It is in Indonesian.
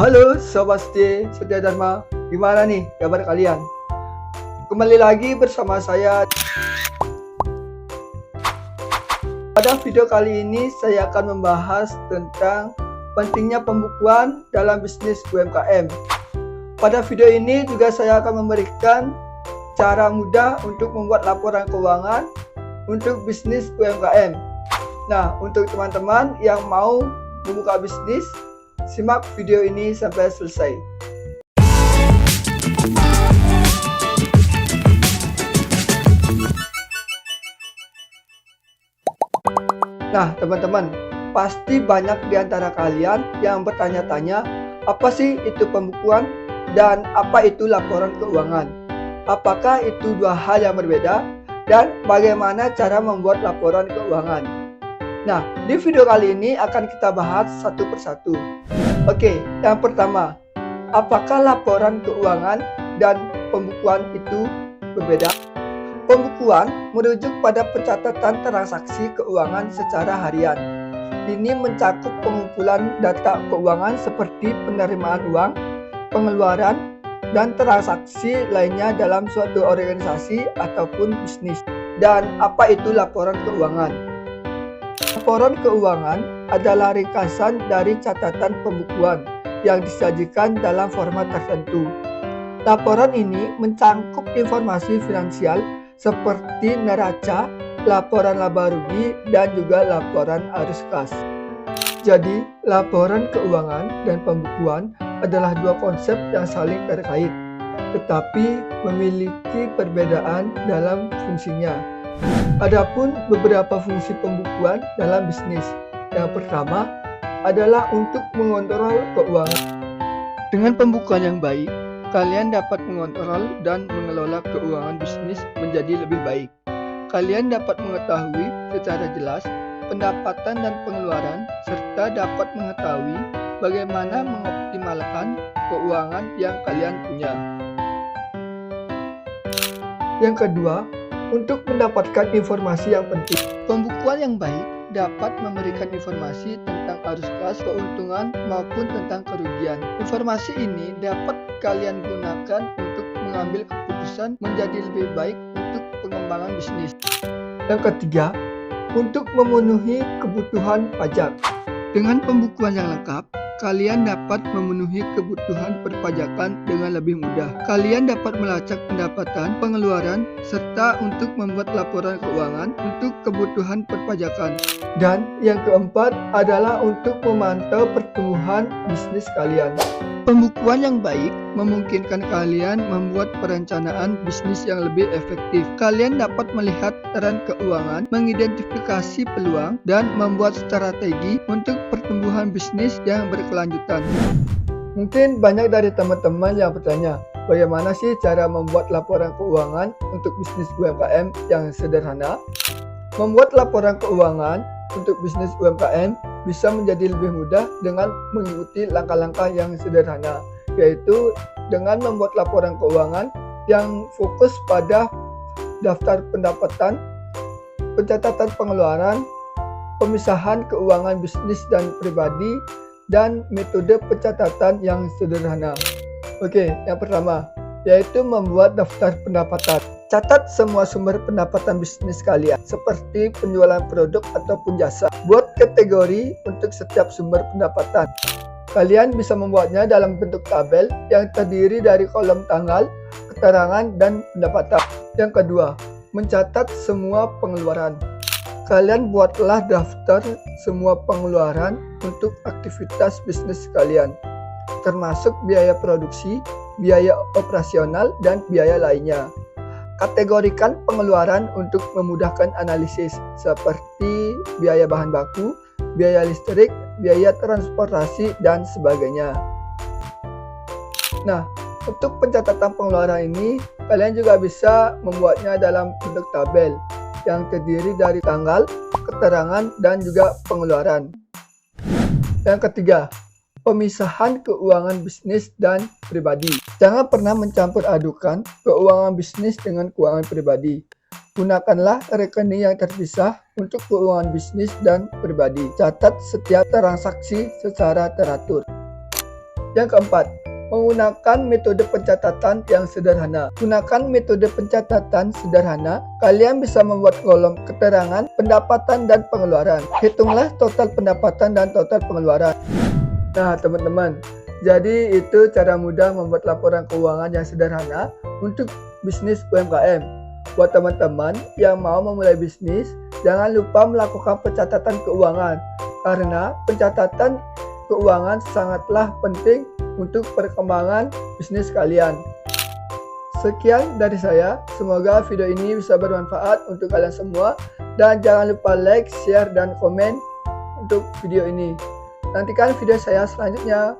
Halo Sobat Setia Dharma, gimana nih kabar kalian? Kembali lagi bersama saya. Pada video kali ini saya akan membahas tentang pentingnya pembukuan dalam bisnis UMKM. Pada video ini juga saya akan memberikan cara mudah untuk membuat laporan keuangan untuk bisnis UMKM. Nah, untuk teman-teman yang mau membuka bisnis, simak video ini sampai selesai. Nah, teman-teman, pasti banyak di antara kalian yang bertanya-tanya, apa sih itu pembukuan dan apa itu laporan keuangan? Apakah itu dua hal yang berbeda dan bagaimana cara membuat laporan keuangan? Nah, di video kali ini akan kita bahas satu persatu. Oke, yang pertama, apakah laporan keuangan dan pembukuan itu berbeda? Pembukuan merujuk pada pencatatan transaksi keuangan secara harian. Ini mencakup pengumpulan data keuangan seperti penerimaan uang, pengeluaran, dan transaksi lainnya dalam suatu organisasi ataupun bisnis. Dan apa itu laporan keuangan? Laporan keuangan adalah ringkasan dari catatan pembukuan yang disajikan dalam format tertentu. Laporan ini mencangkup informasi finansial seperti neraca, laporan laba rugi, dan juga laporan arus kas. Jadi, laporan keuangan dan pembukuan adalah dua konsep yang saling terkait, tetapi memiliki perbedaan dalam fungsinya. Adapun beberapa fungsi pembukuan dalam bisnis. Yang pertama adalah untuk mengontrol keuangan. Dengan pembukuan yang baik, kalian dapat mengontrol dan mengelola keuangan bisnis menjadi lebih baik. Kalian dapat mengetahui secara jelas pendapatan dan pengeluaran, serta dapat mengetahui bagaimana mengoptimalkan keuangan yang kalian punya. Yang kedua, untuk mendapatkan informasi yang penting. Pembukuan yang baik dapat memberikan informasi tentang arus kas, keuntungan, maupun tentang kerugian. Informasi ini dapat kalian gunakan untuk mengambil keputusan menjadi lebih baik untuk pengembangan bisnis. Yang ketiga, untuk memenuhi kebutuhan pajak. Dengan pembukuan yang lengkap, kalian dapat memenuhi kebutuhan perpajakan dengan lebih mudah. Kalian dapat melacak pendapatan, pengeluaran, serta untuk membuat laporan keuangan untuk kebutuhan perpajakan. Dan yang keempat adalah untuk memantau pertumbuhan bisnis kalian. Pembukuan yang baik memungkinkan kalian membuat perencanaan bisnis yang lebih efektif. Kalian dapat melihat tren keuangan, mengidentifikasi peluang, dan membuat strategi untuk pertumbuhan bisnis yang berkelanjutan. Mungkin banyak dari teman-teman yang bertanya, bagaimana sih cara membuat laporan keuangan untuk bisnis UMKM yang sederhana? Membuat laporan keuangan untuk bisnis UMKM bisa menjadi lebih mudah dengan mengikuti langkah-langkah yang sederhana, yaitu dengan membuat laporan keuangan yang fokus pada daftar pendapatan, pencatatan pengeluaran, pemisahan keuangan bisnis dan pribadi, dan metode pencatatan yang sederhana. Oke, yang pertama, yaitu membuat daftar pendapatan. Catat semua sumber pendapatan bisnis kalian, seperti penjualan produk ataupun jasa. Buat kategori untuk setiap sumber pendapatan. Kalian bisa membuatnya dalam bentuk tabel yang terdiri dari kolom tanggal, keterangan, dan pendapatan. Yang kedua, mencatat semua pengeluaran. Kalian buatlah daftar semua pengeluaran untuk aktivitas bisnis kalian, termasuk biaya produksi, biaya operasional, dan biaya lainnya. Kategorikan pengeluaran untuk memudahkan analisis, seperti biaya bahan baku, biaya listrik, biaya transportasi, dan sebagainya. Nah, untuk pencatatan pengeluaran ini, kalian juga bisa membuatnya dalam bentuk tabel yang terdiri dari tanggal, keterangan, dan juga pengeluaran. Yang ketiga, pemisahan keuangan bisnis dan pribadi. Jangan pernah mencampur adukan keuangan bisnis dengan keuangan pribadi. Gunakanlah rekening yang terpisah untuk keuangan bisnis dan pribadi. Catat setiap transaksi secara teratur. Yang keempat, menggunakan metode pencatatan yang sederhana. Gunakan metode pencatatan sederhana, kalian bisa membuat kolom keterangan, pendapatan, dan pengeluaran. Hitunglah total pendapatan dan total pengeluaran. Nah teman-teman, jadi itu cara mudah membuat laporan keuangan yang sederhana untuk bisnis UMKM. Buat teman-teman yang mau memulai bisnis, jangan lupa melakukan pencatatan keuangan, karena pencatatan keuangan sangatlah penting untuk perkembangan bisnis kalian. Sekian dari saya, semoga video ini bisa bermanfaat untuk kalian semua, dan jangan lupa like, share, dan komen untuk video ini. Nantikan video saya selanjutnya.